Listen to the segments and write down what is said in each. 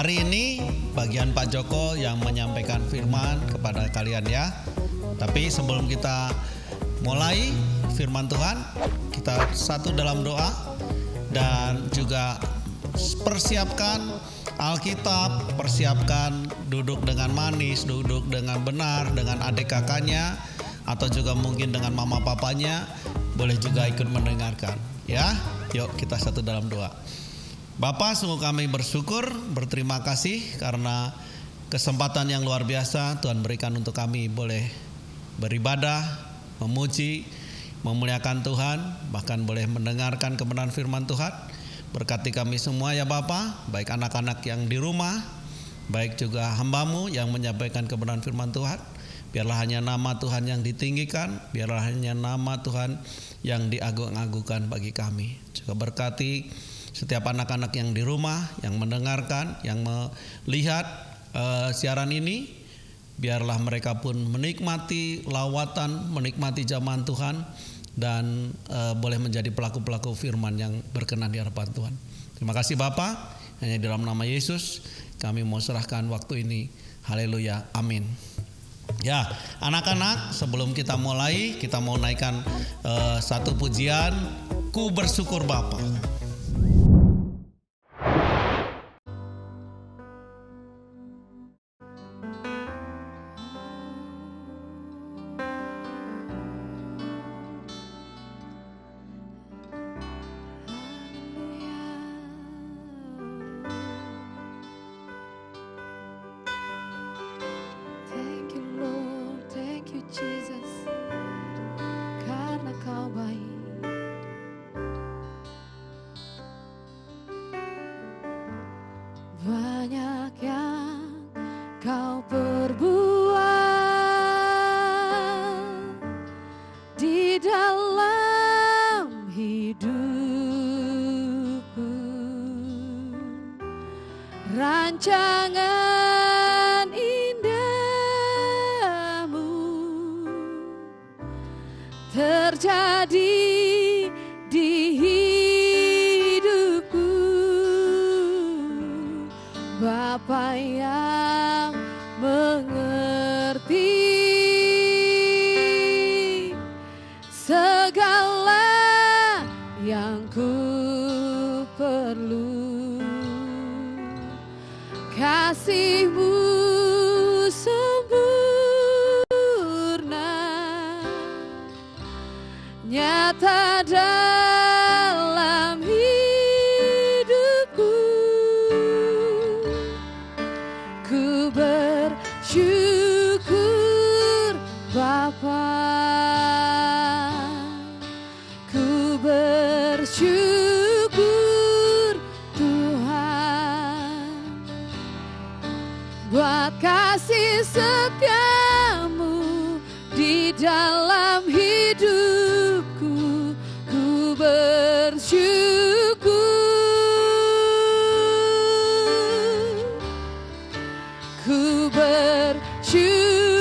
Hari ini bagian Pak Joko yang menyampaikan firman kepada kalian ya. Tapi sebelum kita mulai firman Tuhan, kita satu dalam doa dan juga persiapkan Alkitab, persiapkan duduk dengan manis, duduk dengan benar, dengan adik kakaknya, atau juga mungkin dengan mama papanya, boleh juga ikut mendengarkan ya. Yuk kita satu dalam doa. Bapa, sungguh kami bersyukur, berterima kasih karena kesempatan yang luar biasa Tuhan berikan untuk kami boleh beribadah, memuji, memuliakan Tuhan, bahkan boleh mendengarkan kebenaran firman Tuhan. Berkati kami semua ya Bapa, baik anak-anak yang di rumah, baik juga hamba-Mu yang menyampaikan kebenaran firman Tuhan. Biarlah hanya nama Tuhan yang ditinggikan, biarlah hanya nama Tuhan yang diagung-agungkan bagi kami. Juga berkati setiap anak-anak yang di rumah, yang mendengarkan, yang melihat siaran ini, biarlah mereka pun menikmati lawatan, menikmati zaman Tuhan, dan boleh menjadi pelaku-pelaku firman yang berkenan di hadapan Tuhan. Terima kasih Bapa, hanya dalam nama Yesus kami mau serahkan waktu ini. Haleluya, amin. Ya, anak-anak, sebelum kita mulai, kita mau naikkan satu pujian, Ku Bersyukur Bapa. Banyak yang kau perbuat di dalam hidupku, rancangan indahmu terjadi di hidupku. Bapa yang mengerti segala yang ku perlu, kasih-Mu sempurna nyata dalam hidupku. Ku bersyukur Bapa, ku bersyukur Tuhan buat kasih setia-Mu di dalam hidupku. Ku bersyukur, ku bersyukur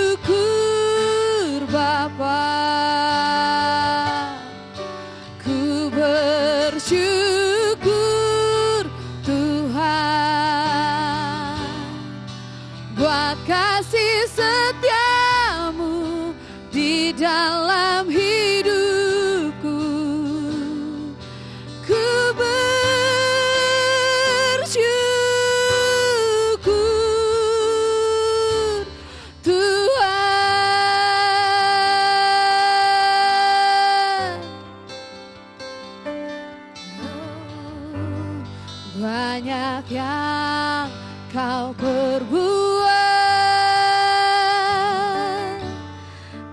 Bapa, ku bersyukur Tuhan buat kasih setia-Mu di dalam hidupku. Ku bersyukur Tuhan. Banyak yang kau perbuat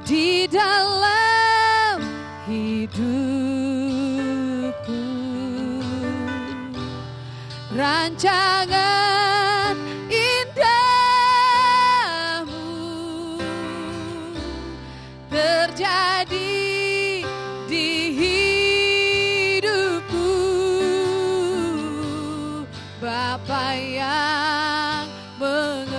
di dalam hidupku, rancangan indahmu terjadi di hidupku. Bapa yang mengerti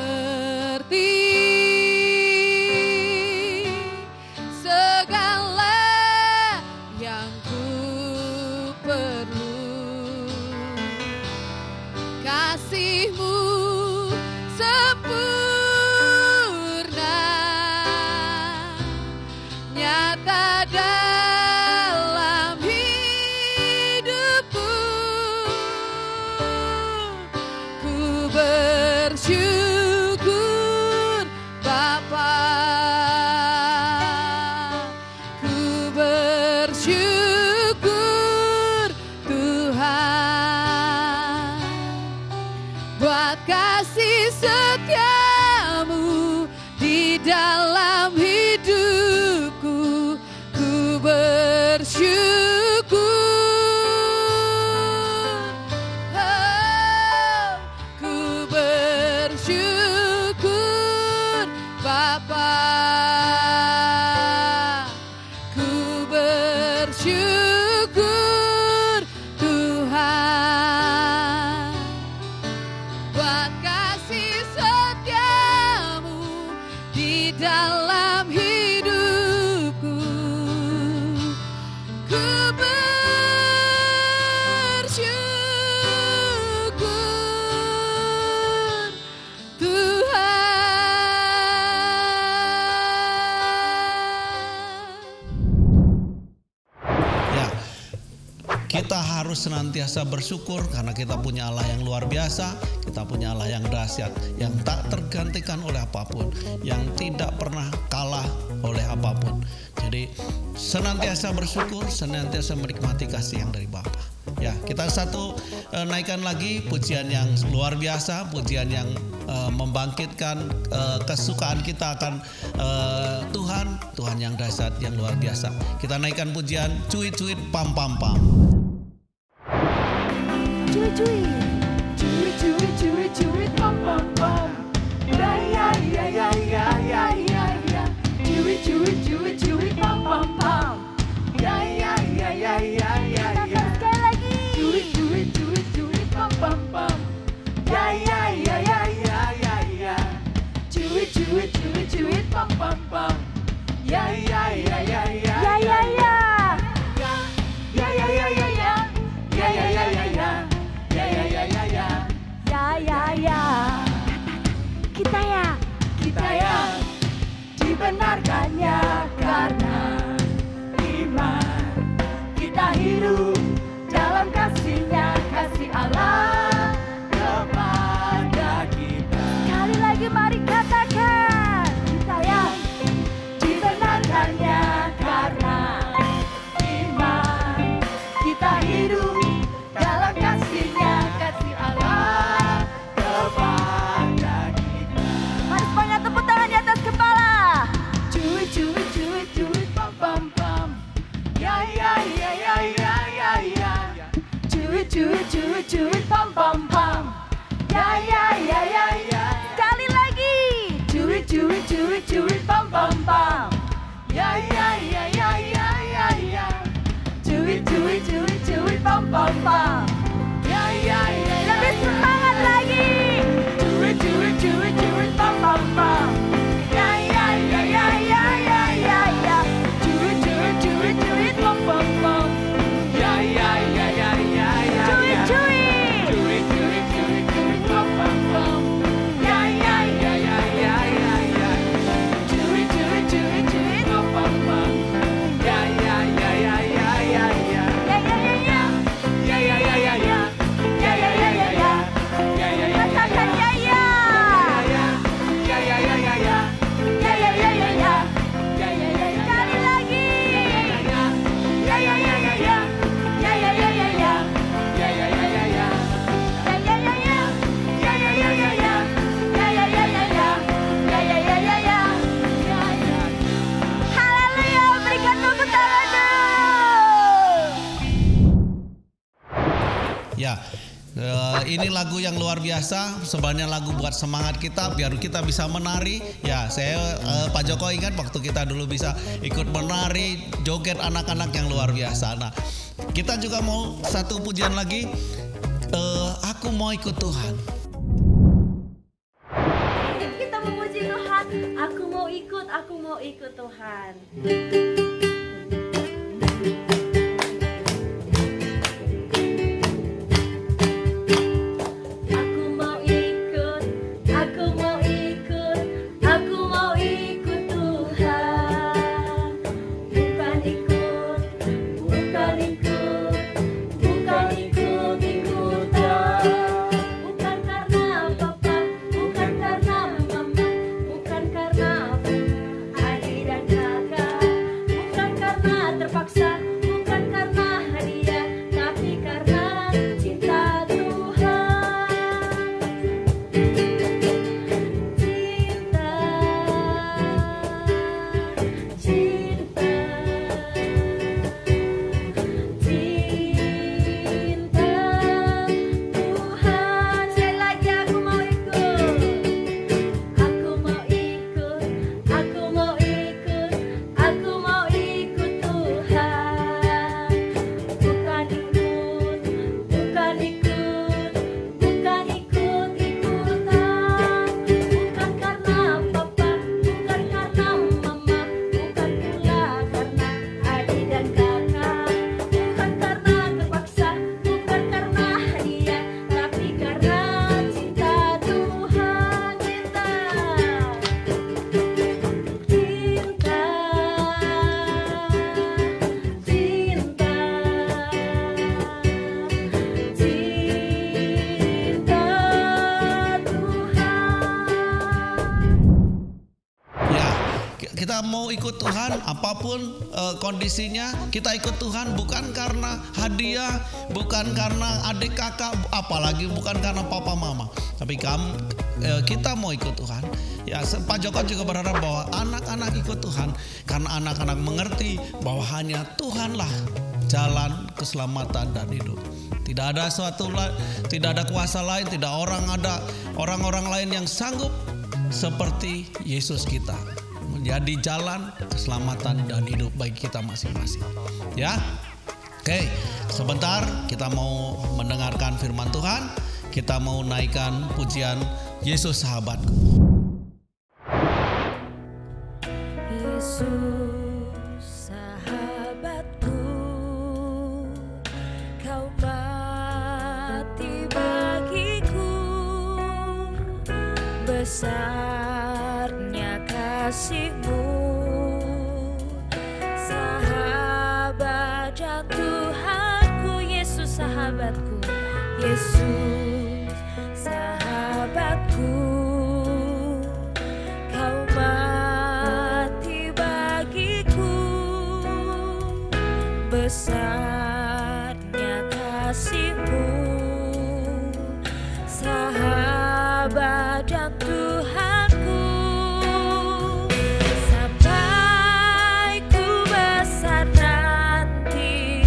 bersyukur Bapa, ku bersyukur Tuhan buat kasih setiamu di dalam hidupku. Ku bersyukur Tuhan. Ya, kita harus senantiasa bersyukur karena kita punya Allah yang luar biasa, kita punya Allah yang dahsyat, yang tak tergantikan oleh apapun, yang tidak pernah kalah oleh apapun. Jadi senantiasa bersyukur, senantiasa menikmati kasih yang dari Bapa. Ya, kita naikkan lagi pujian yang luar biasa, pujian yang membangkitkan kesukaan kita akan Tuhan yang dahsyat, yang luar biasa. Kita naikkan pujian cuit-cuit pam pam pam. Cuit, cuit, cuit, cuit, cuit, pam pam pam. Ya ya ya ya ya ya ya ya. Cuit, cuit, cuit, cuit, pam pam pam. Ya ya ya ya ya ya ya. Sekali lagi. Cuit, cuit, cuit, cuit, pam pam pam. Ya ya ya ya ya ya ya. Cuit, cuit, cuit, cuit, pam pam pam. Ya ya ya ya ya ya ya ya. Ya ya ya ya ya. Ya ya ya ya ya. Ya ya ya ya ya. Ya ya ya. Kita ya dibenarkannya karena iman. Kita hidup dalam kasih-Nya, kasih Allah kepada kita. Sekali lagi mari katakan, kita ya dibenarkannya karena iman. Kita hidup dalam kasih-Nya, kasih Allah kepada kita. Mari semuanya tepuk tangan di atas kepala. Cuit, cuit, cuit, cuit, pam pam pam. Ya ya ya ya ya ya ya. Cuit, cuit, cuit, cuit, pam pam pam. Ya ya ya ya ya. Sekali lagi. Cuit, cuit, cuit, cuit, pam pam pam. Ya ya ya ya ya ya ya. Cuit, cuit, cuit, cuit, pam pam pam. Ya ya ya. Lebih semangat lagi. Cuit, cuit, cuit, cuit, pam pam pam. Ya ya ya ya ya ya ya ya. Cuit, cuit, cuit, cuit, pam pam pam. Ya ya ya ya ya ya. Cuit, cuit. Cuit, cuit, cuit, cuit, pam pam pam. Ya ya ya ya ya ya ya. Cuit, cuit, cuit, cuit, pam pam pam. Ya ya ya ya ya ya ya. Ya ya ya ya. Ya ya ya ya ya. Ya ya ya ya ya. Ya ya ya. Katakan ya ya. Ya ya ya ya ya. Ya ya ya ya ya. Ya ya ya ya. Sekali lagi. Ya ya ya ya ya. Ya ya ya ya ya. Ya ya ya ya ya. Ya ya ya ya. Ya ya ya ya ya. Ya ya ya ya ya. Ya ya ya ya ya. Ya ya. Haleluya, berikan tepuk tangan dulu. Ya, ini lagu yang luar biasa. Sebenarnya lagu buat semangat kita biar kita bisa menari. Ya, saya Pak Joko ingat waktu kita dulu bisa ikut menari, joget anak-anak yang luar biasa. Nah, kita juga mau satu pujian lagi. Aku mau ikut Tuhan. Kita memuji Tuhan. Aku mau ikut Tuhan. Aku mau ikut, aku mau ikut, aku mau ikut Tuhan. Bukan ikut, bukan ikut, bukan ikut-ikutan. Bukan karena papa, bukan karena mama, bukan karena adik dan kakak, bukan kita mau ikut Tuhan apapun kondisinya, kita ikut Tuhan bukan karena hadiah, bukan karena adik kakak, apalagi bukan karena papa mama, tapi kita mau ikut Tuhan. Ya, Pak Joko juga berharap bahwa anak-anak ikut Tuhan karena anak-anak mengerti bahwa hanya Tuhanlah jalan keselamatan dan hidup. Tidak ada tidak ada kuasa lain, tidak ada orang-orang lain yang sanggup seperti Yesus kita menjadi jalan keselamatan dan hidup bagi kita masing-masing. Ya. Oke, sebentar kita mau mendengarkan firman Tuhan. Kita mau naikkan pujian Yesus Sahabatku. Yesus sahabatku, kau mati bagiku, besarnya kasih-Mu, sahabat dan Tuhanku. Yesus sahabatku, Yesus sahabatku, kau mati bagiku, besarnya kasih-Mu, sahabat dan Tuhanku. Sampai ku besar nanti,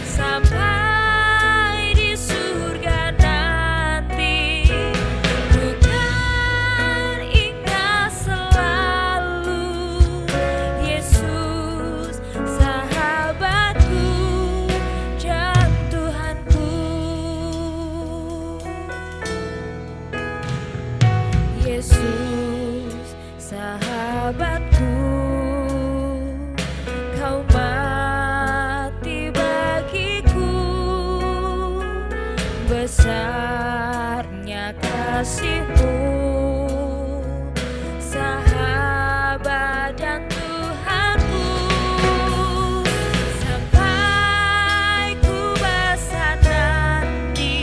sampai di surga nanti, ku kan ingat selalu Yesus sahabatku dan Tuhanku. Yesus sahabatku, kau mati bagiku, besarnya kasih-Mu, sahabat dan Tuhanku. Sampai ku besar nanti,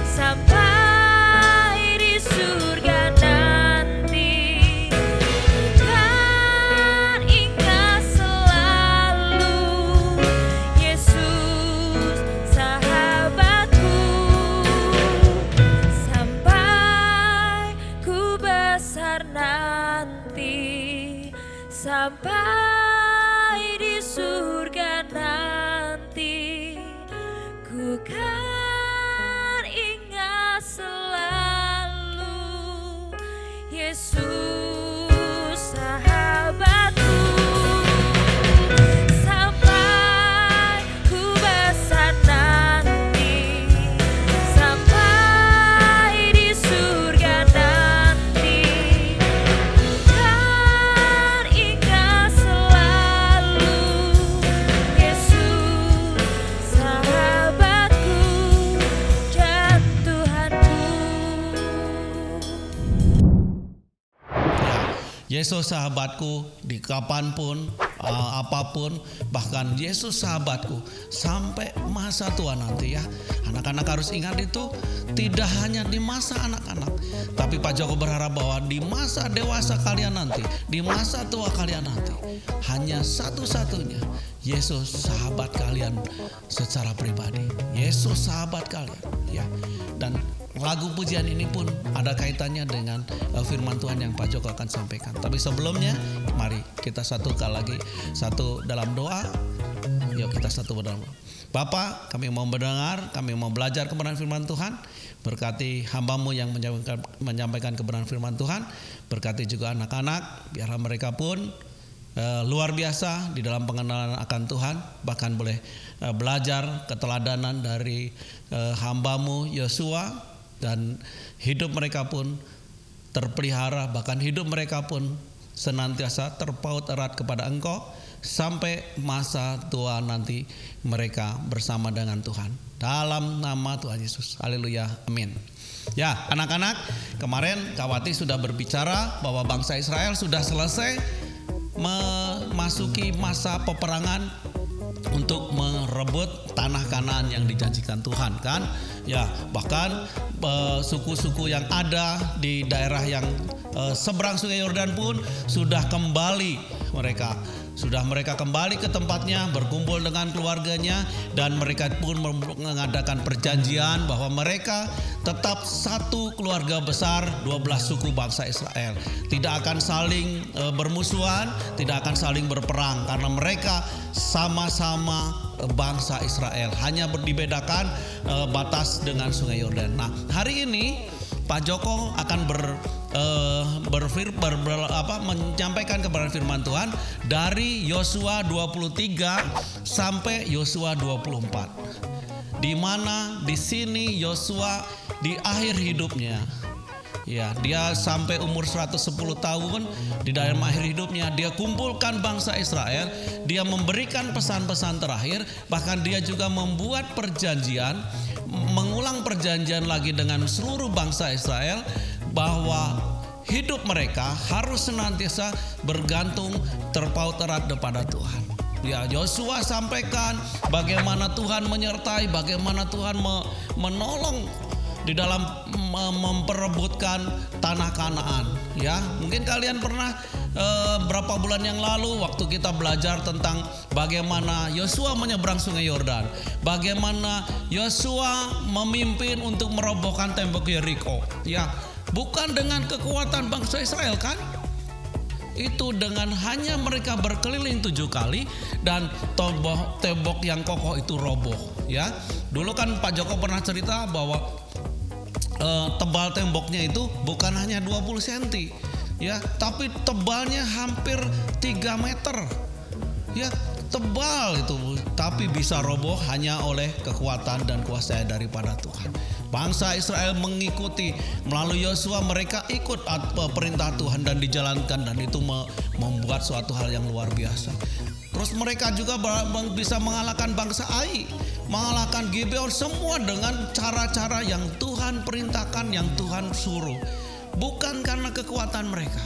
sampai di surga nanti, kan ingat selalu Yesus sahabatku. Sampai ku besar nanti, sampai di surga nanti, ku kan ingat selalu Yesus sahabatku. Sampai ku besar nanti, sampai di surga nanti, ku kan ingat selalu Yesus sahabatku dan Tuhanku. Yesus sahabatku di kapanpun, apapun, bahkan Yesus sahabatku sampai masa tua nanti ya. Anak-anak harus ingat itu, tidak hanya di masa anak-anak, tapi Pak Joko berharap bahwa di masa dewasa kalian nanti, di masa tua kalian nanti, hanya satu-satunya Yesus sahabat kalian secara pribadi. Yesus sahabat kalian ya. Dan lagu pujian ini pun ada kaitannya dengan firman Tuhan yang Pak Joko akan sampaikan. Tapi sebelumnya, mari kita satukan lagi satu dalam doa. Yuk kita satu dalam doa. Bapa, kami mau mendengar, kami mau belajar kebenaran firman Tuhan. Berkati hamba-Mu yang menyampaikan kebenaran firman Tuhan. Berkati juga anak-anak, biarlah mereka pun luar biasa di dalam pengenalan akan Tuhan. Bahkan boleh belajar keteladanan dari hamba-Mu Yosua. Dan hidup mereka pun terpelihara, bahkan hidup mereka pun senantiasa terpaut erat kepada Engkau sampai masa tua nanti mereka bersama dengan Tuhan. Dalam nama Tuhan Yesus. Haleluya. Amin. Ya, anak-anak, kemarin Kak Wati sudah berbicara bahwa bangsa Israel sudah selesai memasuki masa peperangan untuk merebut tanah Kanaan yang dijanjikan Tuhan kan. Ya, bahkan suku-suku yang ada di daerah yang seberang Sungai Yordan pun sudah kembali mereka kembali ke tempatnya, berkumpul dengan keluarganya, dan mereka pun mengadakan perjanjian bahwa mereka tetap satu keluarga besar 12 suku bangsa Israel. Tidak akan saling bermusuhan, tidak akan saling berperang, karena mereka sama-sama bangsa Israel. Hanya dibedakan batas dengan Sungai Yordan. Nah, hari ini Pak Joko akan menyampaikan kepada firman Tuhan dari Yosua 23 sampai Yosua 24. Di mana di sini Yosua di akhir hidupnya, ya, dia sampai umur 110 tahun. Di dalam akhir hidupnya dia kumpulkan bangsa Israel, dia memberikan pesan-pesan terakhir, bahkan dia juga membuat perjanjian, mengulang perjanjian lagi dengan seluruh bangsa Israel bahwa hidup mereka harus senantiasa bergantung terpaut erat kepada Tuhan. Ya, Yosua sampaikan bagaimana Tuhan menyertai, bagaimana Tuhan menolong di dalam memperebutkan tanah Kanaan. Ya, mungkin kalian pernah berapa bulan yang lalu waktu kita belajar tentang bagaimana Yosua menyeberang Sungai Yordan, bagaimana Yosua memimpin untuk merobohkan tembok Yeriko. Ya, bukan dengan kekuatan bangsa Israel kan? Itu dengan hanya mereka berkeliling 7 kali dan tembok yang kokoh itu roboh. Ya, dulu kan Pak Joko pernah cerita bahwa tebal temboknya itu bukan hanya 20 cm, ya, tapi tebalnya hampir 3 meter. Ya, tebal itu, tapi bisa roboh hanya oleh kekuatan dan kuasa daripada Tuhan. Bangsa Israel mengikuti melalui Yosua, mereka ikut perintah Tuhan dan dijalankan, dan itu membuat suatu hal yang luar biasa. Terus mereka juga bisa mengalahkan bangsa Ai, mengalahkan Gibeon, semua dengan cara-cara yang Tuhan perintahkan, yang Tuhan suruh. Bukan karena kekuatan mereka,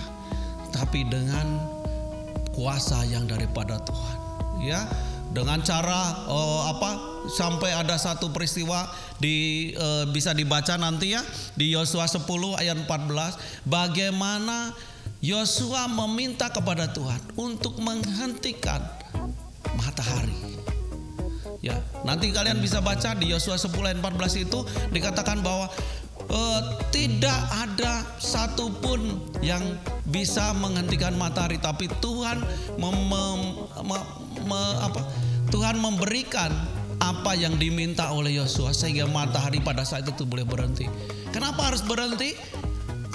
tapi dengan kuasa yang daripada Tuhan. Ya, dengan cara sampai ada satu peristiwa bisa dibaca nanti ya di Yosua 10 ayat 14, bagaimana Yosua meminta kepada Tuhan untuk menghentikan matahari. Ya, nanti kalian bisa baca di Yosua 10 ayat 14 itu dikatakan bahwa tidak ada satupun yang bisa menghentikan matahari, tapi Tuhan Tuhan memberikan apa yang diminta oleh Yosua sehingga matahari pada saat itu boleh berhenti. Kenapa harus berhenti?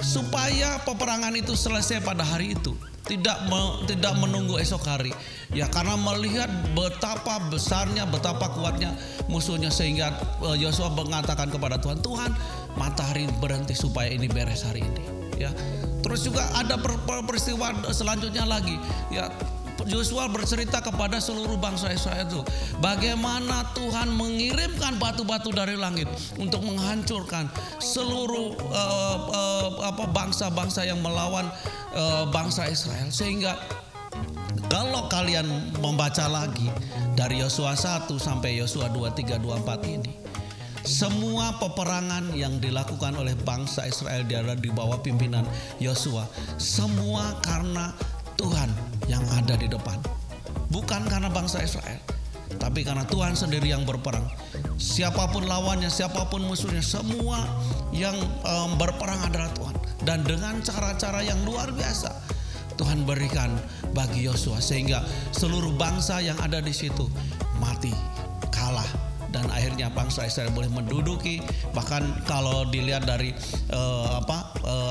Supaya peperangan itu selesai pada hari itu, tidak menunggu esok hari. Ya, karena melihat betapa besarnya, betapa kuatnya musuhnya, sehingga Yosua mengatakan kepada Tuhan, Tuhan, matahari berhenti supaya ini beres hari ini. Ya, terus juga ada peristiwa selanjutnya lagi. Ya, Yosua bercerita kepada seluruh bangsa Israel itu bagaimana Tuhan mengirimkan batu-batu dari langit untuk menghancurkan seluruh bangsa-bangsa yang melawan bangsa Israel. Sehingga kalau kalian membaca lagi dari Yosua 1 sampai Yosua 23, 24 ini, semua peperangan yang dilakukan oleh bangsa Israel di bawah pimpinan Yosua, semua karena Tuhan yang ada di depan. Bukan karena bangsa Israel, tapi karena Tuhan sendiri yang berperang. Siapapun lawannya, siapapun musuhnya, semua yang berperang adalah Tuhan. Dan dengan cara-cara yang luar biasa Tuhan berikan bagi Yosua, sehingga seluruh bangsa yang ada di situ mati, kalah, dan akhirnya bangsa Israel boleh menduduki. Bahkan kalau dilihat dari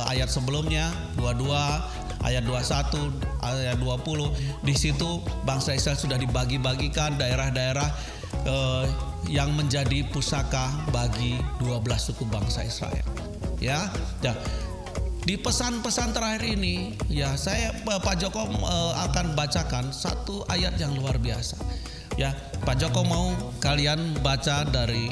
ayat sebelumnya 22 ayat 21, ayat 20, di situ bangsa Israel sudah dibagi-bagikan daerah-daerah yang menjadi pusaka bagi 12 suku bangsa Israel. Ya, di pesan-pesan terakhir ini, ya, Pak Joko akan bacakan satu ayat yang luar biasa. Ya, Pak Joko mau kalian baca dari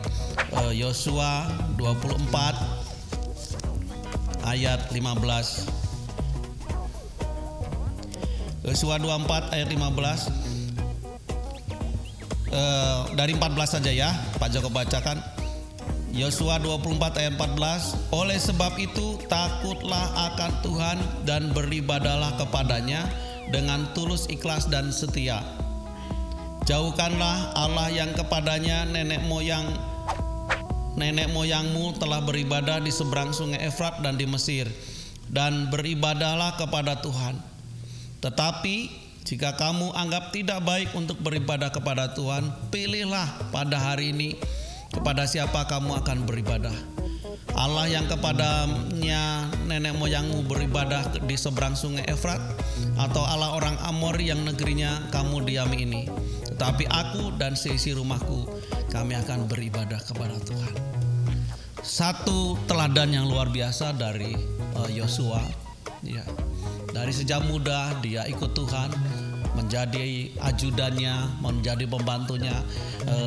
Yosua 24 ayat 15. Yosua 24 ayat 15. dari 14 saja ya, Pak Joko bacakan. Yosua 24 ayat 14. Oleh sebab itu takutlah akan Tuhan dan beribadahlah kepadanya dengan tulus, ikhlas dan setia. Jauhkanlah Allah yang kepadanya nenek moyangmu telah beribadah di seberang sungai Efrat dan di Mesir, dan beribadahlah kepada Tuhan. Tetapi jika kamu anggap tidak baik untuk beribadah kepada Tuhan, pilihlah pada hari ini kepada siapa kamu akan beribadah. Allah yang kepadanya nenek moyangmu beribadah di seberang sungai Efrat, atau Allah orang Amori yang negerinya kamu diami ini. Tetapi aku dan seisi rumahku, kami akan beribadah kepada Tuhan. Satu teladan yang luar biasa dari Yosua. Ya, dari sejak muda dia ikut Tuhan, menjadi ajudannya, menjadi pembantunya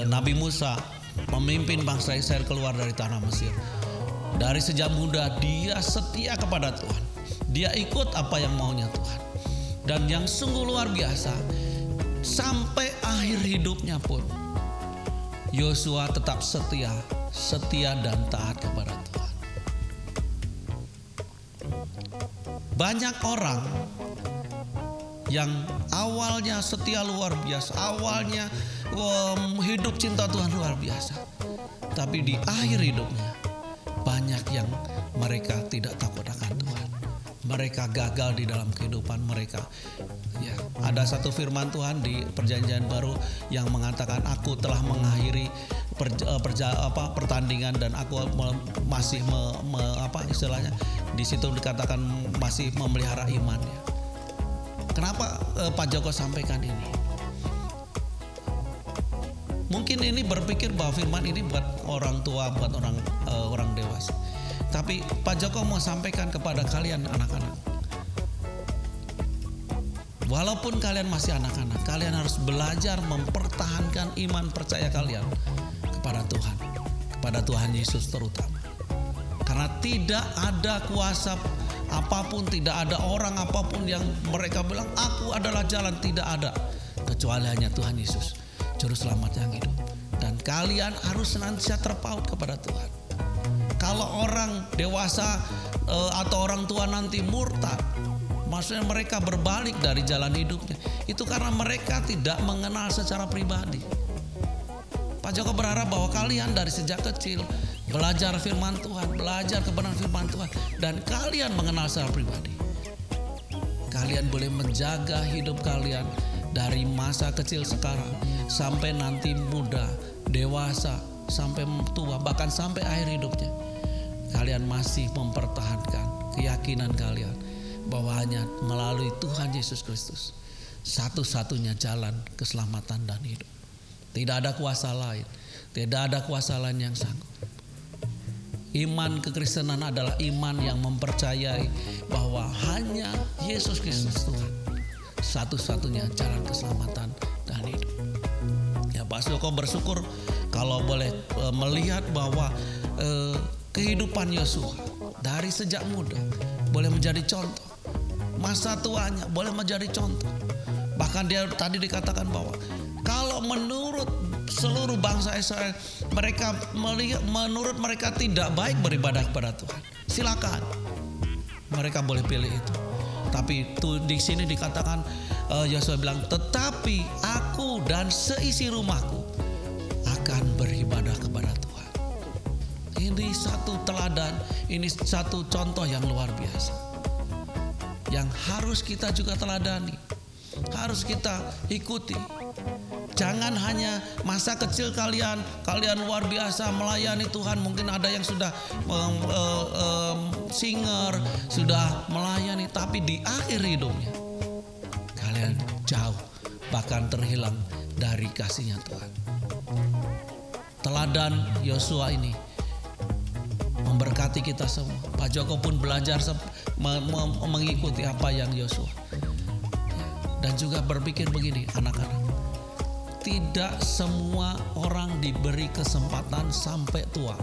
Nabi Musa, memimpin bangsa Israel keluar dari tanah Mesir. Dari sejak muda dia setia kepada Tuhan. Dia ikut apa yang maunya Tuhan. Dan yang sungguh luar biasa, sampai akhir hidupnya pun Yosua tetap setia dan taat kepada Tuhan. Banyak orang yang awalnya setia luar biasa, awalnya hidup cinta Tuhan luar biasa, tapi di akhir hidupnya banyak yang mereka tidak takut akan Tuhan. Mereka gagal di dalam kehidupan mereka. Ya, ada satu firman Tuhan di Perjanjian Baru yang mengatakan, aku telah mengakhiri pertandingan dan aku masih istilahnya di situ dikatakan masih memelihara imannya. Kenapa Pak Joko sampaikan ini? Mungkin ini berpikir bahwa firman ini buat orang tua, buat orang dewasa. Tapi Pak Joko mau sampaikan kepada kalian anak-anak. Walaupun kalian masih anak-anak, kalian harus belajar mempertahankan iman percaya kalian kepada Tuhan, kepada Tuhan Yesus terutama. Karena tidak ada kuasa apapun, tidak ada orang apapun yang mereka bilang aku adalah jalan, tidak ada, kecuali hanya Tuhan Yesus, juru selamat yang hidup. Dan kalian harus senantiasa terpaut kepada Tuhan. Kalau orang dewasa atau orang tua nanti murtad, maksudnya mereka berbalik dari jalan hidupnya, itu karena mereka tidak mengenal secara pribadi. Pak Joko berharap bahwa kalian dari sejak kecil belajar firman Tuhan, belajar kebenaran firman Tuhan, dan kalian mengenal secara pribadi. Kalian boleh menjaga hidup kalian dari masa kecil sekarang sampai nanti muda, dewasa, sampai tua, bahkan sampai akhir hidupnya. Kalian masih mempertahankan keyakinan kalian bahwa hanya melalui Tuhan Yesus Kristus satu-satunya jalan keselamatan dan hidup. Tidak ada kuasa lain, tidak ada kuasa lain yang sanggup. Iman kekristenan adalah iman yang mempercayai bahwa hanya Yesus Kristus Tuhan satu-satunya jalan keselamatan dan hidup. Ya, Pak Joko bersyukur kalau boleh melihat bahwa kehidupan Yosua dari sejak muda boleh menjadi contoh, masa tuanya boleh menjadi contoh. Bahkan dia tadi dikatakan bahwa kalau menurut seluruh bangsa Israel, menurut mereka tidak baik beribadah kepada Tuhan, silakan, mereka boleh pilih itu. Tapi di sini dikatakan Yosua bilang, tetapi aku dan seisi rumahku akan beribadah kepada Tuhan. Ini satu teladan, ini satu contoh yang luar biasa, yang harus kita juga teladani, harus kita ikuti. Jangan hanya masa kecil kalian luar biasa melayani Tuhan. Mungkin ada yang sudah singer, sudah melayani, tapi di akhir hidupnya kalian jauh, bahkan terhilang dari kasihnya Tuhan. Teladan Yosua ini memberkati kita semua. Pak Joko pun belajar mengikuti apa yang Yosua. Dan juga berpikir begini, anak-anak. Tidak semua orang diberi kesempatan sampai tua.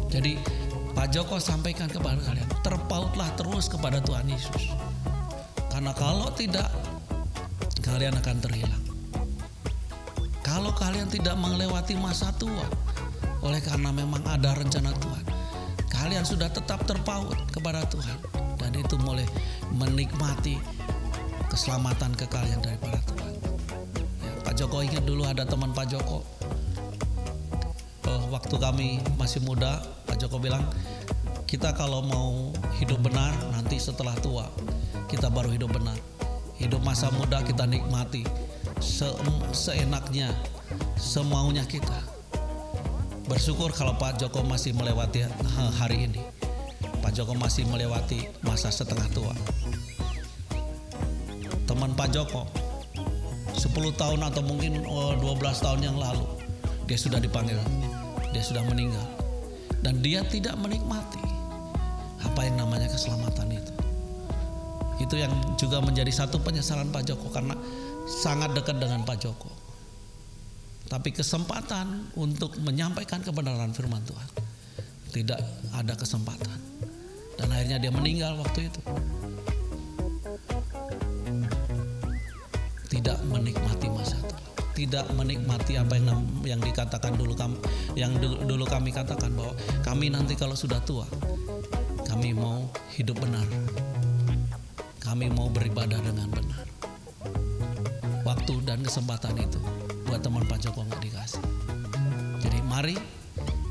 Jadi Pak Joko sampaikan kepada kalian, terpautlah terus kepada Tuhan Yesus. Karena kalau tidak, kalian akan terhilang. Kalau kalian tidak melewati masa tua, oleh karena memang ada rencana Tuhan, kalian sudah tetap terpaut kepada Tuhan, dan itu mulai menikmati keselamatan kekal yang daripada Tuhan. Ya, Pak Joko ingat dulu ada teman Pak Joko, waktu kami masih muda, Pak Joko bilang, kita kalau mau hidup benar nanti setelah tua, kita baru hidup benar. Hidup masa muda kita nikmati seenaknya, semaunya kita. Bersyukur kalau Pak Joko masih melewati hari ini. Pak Joko masih melewati masa setengah tua. Teman Pak Joko 10 tahun atau mungkin 12 tahun yang lalu, dia sudah dipanggil, dia sudah meninggal, dan dia tidak menikmati apa yang namanya keselamatan itu. Itu yang juga menjadi satu penyesalan Pak Joko, karena sangat dekat dengan Pak Joko, tapi kesempatan untuk menyampaikan kebenaran firman Tuhan tidak ada kesempatan, dan akhirnya dia meninggal waktu itu. Tidak menikmati masa tua, tidak menikmati apa yang dikatakan dulu kami katakan, bahwa kami nanti kalau sudah tua, kami mau hidup benar, kami mau beribadah dengan benar. Waktu dan kesempatan itu buat teman Pak Joko nggak dikasih. Jadi mari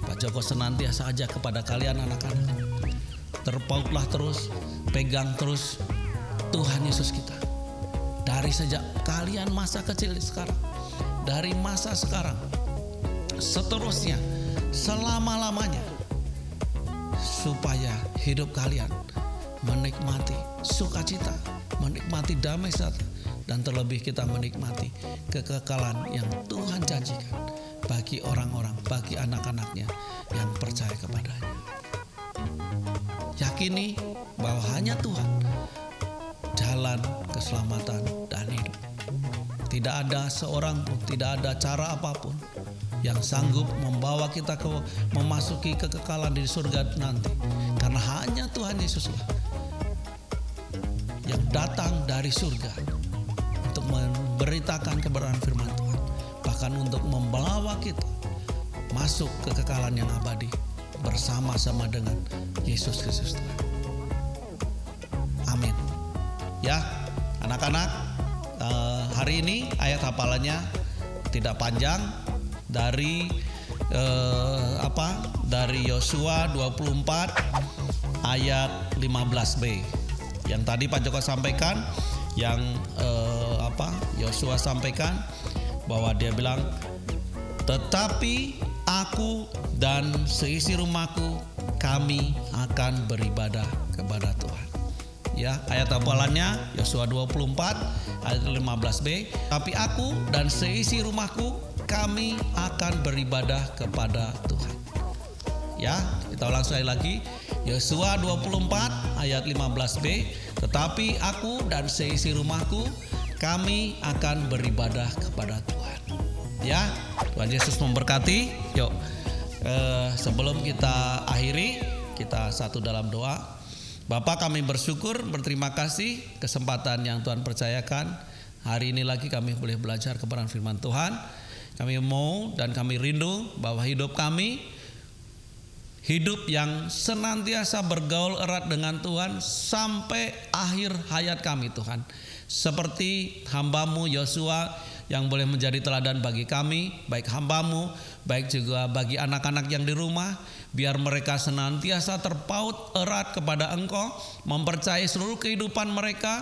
Pak Joko senantiasa aja kepada kalian anak-anak, terpautlah terus, pegang terus Tuhan Yesus kita. Dari sejak kalian masa kecil sekarang, dari masa sekarang, seterusnya, selama-lamanya, supaya hidup kalian menikmati sukacita, menikmati damai sejahtera, dan terlebih kita menikmati kekekalan yang Tuhan janjikan bagi orang-orang, bagi anak-anaknya yang percaya kepadanya. Yakini bahwa hanya Tuhan jalan keselamatan dan hidup. Tidak ada seorang pun, tidak ada cara apapun yang sanggup membawa kita memasuki kekekalan di surga nanti, karena hanya Tuhan Yesuslah yang datang dari surga untuk memberitakan kebenaran firman Tuhan, bahkan untuk membawa kita masuk ke kekekalan yang abadi bersama-sama dengan Yesus Kristus Tuhan. Amin. Ya, anak-anak, hari ini ayat hafalannya tidak panjang, dari dari Yosua 24 ayat 15b. Yang tadi Pak Joko sampaikan, yang Yosua sampaikan, bahwa dia bilang, tetapi aku dan seisi rumahku, kami akan beribadah kepada Tuhan. Ya, ayat hafalannya Yosua 24 ayat 15b. Tapi aku dan seisi rumahku, kami akan beribadah kepada Tuhan. Ya, kita ulang sekali lagi. Yosua 24 ayat 15b. Tetapi aku dan seisi rumahku, kami akan beribadah kepada Tuhan. Ya, Tuhan Yesus memberkati. Yuk, sebelum kita akhiri, kita satu dalam doa. Bapa, kami bersyukur, berterima kasih kesempatan yang Tuhan percayakan. Hari ini lagi kami boleh belajar kebenaran firman Tuhan. Kami mau dan kami rindu bahwa hidup kami, hidup yang senantiasa bergaul erat dengan Tuhan sampai akhir hayat kami Tuhan. Seperti hamba-Mu Yosua yang boleh menjadi teladan bagi kami, baik hamba-Mu, baik juga bagi anak-anak yang di rumah. Biar mereka senantiasa terpaut erat kepada Engkau, mempercayai seluruh kehidupan mereka,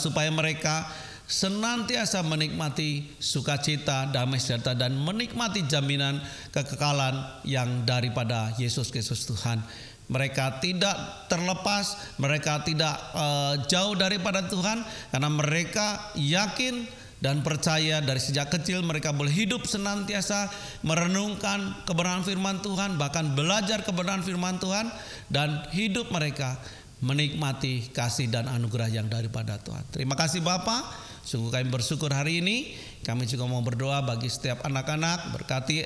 supaya mereka senantiasa menikmati sukacita, damai sejahtera, dan menikmati jaminan kekekalan yang daripada Yesus Kristus Tuhan. Mereka tidak terlepas, mereka tidak jauh daripada Tuhan, karena mereka yakin dan percaya dari sejak kecil mereka boleh hidup senantiasa merenungkan kebenaran firman Tuhan, bahkan belajar kebenaran firman Tuhan, dan hidup mereka menikmati kasih dan anugerah yang daripada Tuhan. Terima kasih Bapa, sungguh kami bersyukur hari ini. Kami juga mau berdoa bagi setiap anak-anak, berkati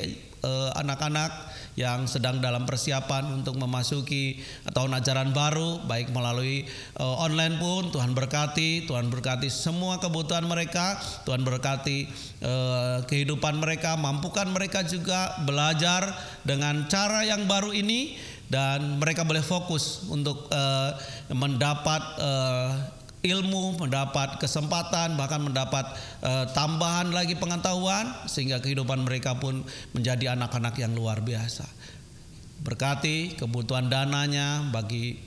anak-anak yang sedang dalam persiapan untuk memasuki tahun ajaran baru, baik melalui online pun. Tuhan berkati semua kebutuhan mereka. Tuhan berkati kehidupan mereka, mampukan mereka juga belajar dengan cara yang baru ini, dan mereka boleh fokus untuk mendapat ilmu, mendapat kesempatan, bahkan mendapat tambahan lagi pengetahuan, sehingga kehidupan mereka pun menjadi anak-anak yang luar biasa. Berkati kebutuhan dananya bagi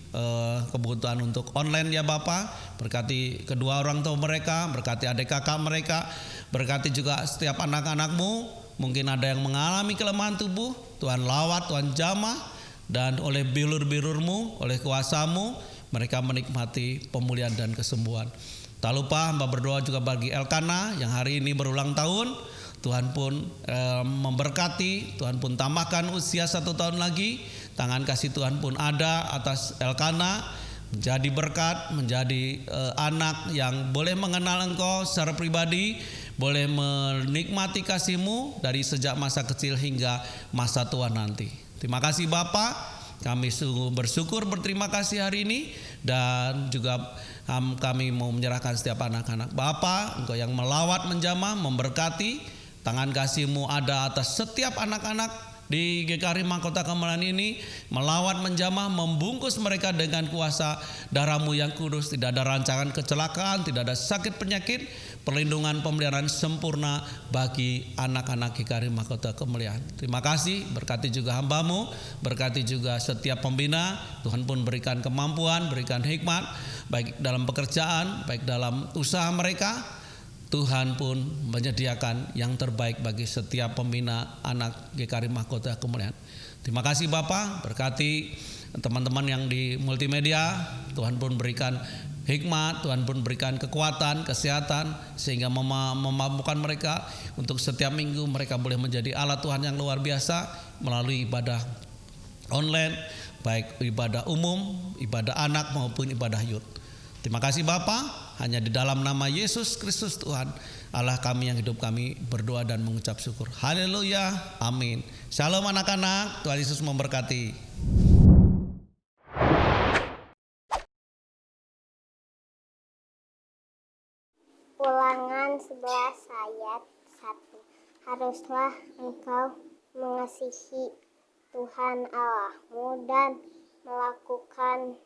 kebutuhan untuk online ya Bapak. Berkati kedua orang tua mereka, berkati adik kakak mereka, berkati juga setiap anak-anakmu. Mungkin ada yang mengalami kelemahan tubuh, Tuhan lawat, Tuhan jamah, dan oleh bilur-bilurmu, oleh kuasamu, mereka menikmati pemulihan dan kesembuhan. Tak lupa hamba berdoa juga bagi Elkana yang hari ini berulang tahun. Tuhan pun memberkati, Tuhan pun tambahkan usia 1 tahun lagi. Tangan kasih Tuhan pun ada atas Elkana, menjadi berkat, menjadi anak yang boleh mengenal Engkau secara pribadi, boleh menikmati kasih-Mu dari sejak masa kecil hingga masa tua nanti. Terima kasih Bapak. Kami sungguh bersyukur, berterima kasih hari ini, dan juga kami mau menyerahkan setiap anak-anak Bapa, Engkau yang melawat menjamah, memberkati. Tangan kasih-Mu ada atas setiap anak-anak di GKRI Mahkota Kemuliaan ini, melawat menjamah, membungkus mereka dengan kuasa darah-Mu yang kudus. Tidak ada rancangan kecelakaan, tidak ada sakit penyakit, perlindungan pemeliharaan sempurna bagi anak-anak GKRI Mahkota Kemuliaan. Terima kasih, berkati juga hamba-Mu, berkati juga setiap pembina. Tuhan pun berikan kemampuan, berikan hikmat, baik dalam pekerjaan, baik dalam usaha mereka. Tuhan pun menyediakan yang terbaik bagi setiap pembina anak GKRI Mahkota Kemuliaan. Terima kasih Bapak, berkati teman-teman yang di multimedia. Tuhan pun berikan hikmat, Tuhan pun berikan kekuatan, kesehatan, sehingga memampukan mereka untuk setiap minggu mereka boleh menjadi alat Tuhan yang luar biasa melalui ibadah online, baik ibadah umum, ibadah anak maupun ibadah youth. Terima kasih Bapa, hanya di dalam nama Yesus Kristus Tuhan Allah kami yang hidup kami berdoa dan mengucap syukur. Haleluya, amin. Shalom anak-anak, Tuhan Yesus memberkati. Ulangan 11 ayat 1. Haruslah engkau mengasihi Tuhan Allahmu dan melakukan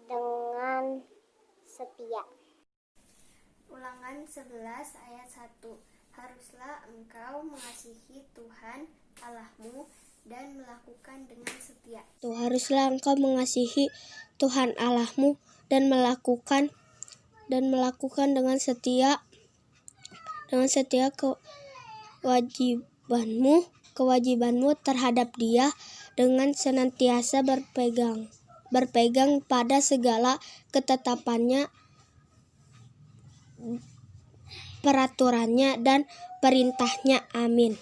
dengan setia. Ulangan 11 ayat 1. Haruslah engkau mengasihi Tuhan Allahmu dan melakukan dengan setia. Haruslah engkau mengasihi Tuhan Allahmu dan melakukan dengan setia kewajibanmu terhadap Dia dengan senantiasa berpegang pada segala ketetapannya, peraturannya dan perintahnya. Amin.